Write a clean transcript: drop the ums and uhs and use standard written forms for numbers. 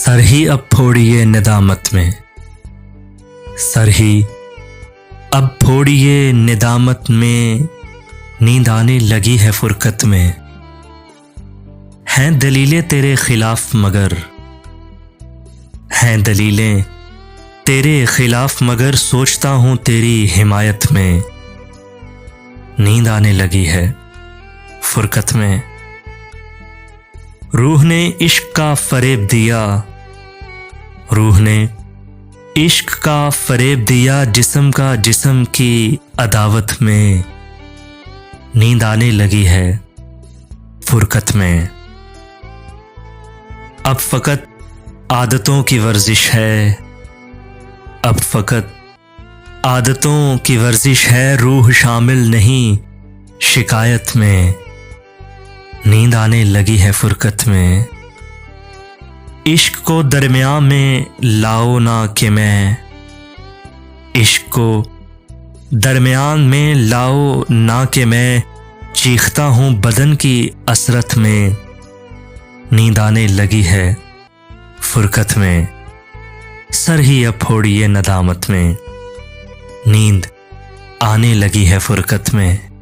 Sir ही अब फोड़िए निदामत में, sir ही अब फोड़िए निदामत में, नींद आने लगी है फुरकत में। हैं दलीलें तेरे खिलाफ मगर, हैं दलीलें तेरे खिलाफ मगर, सोचता हूँ तेरी हिमायत में। नींद आने लगी है फुरकत में। रूह ने इश्क का फरेब दिया, रूह ने इश्क का फरेब दिया, जिस्म का जिस्म की अदावत में। नींद आने लगी है फुरकत में। अब फकत आदतों की वर्जिश है, अब फकत आदतों की वर्जिश है, रूह शामिल नहीं शिकायत में। नींद आने लगी है फुरकत में। इश्क को दरमियान में लाओ ना कि मैं, इश्क को दरमियान में लाओ ना कि मैं, चीखता हूँ बदन की असरत में। नींद आने लगी है फुरकत में। सर ही अब फोड़िए नदामत में, नींद आने लगी है फुरकत में।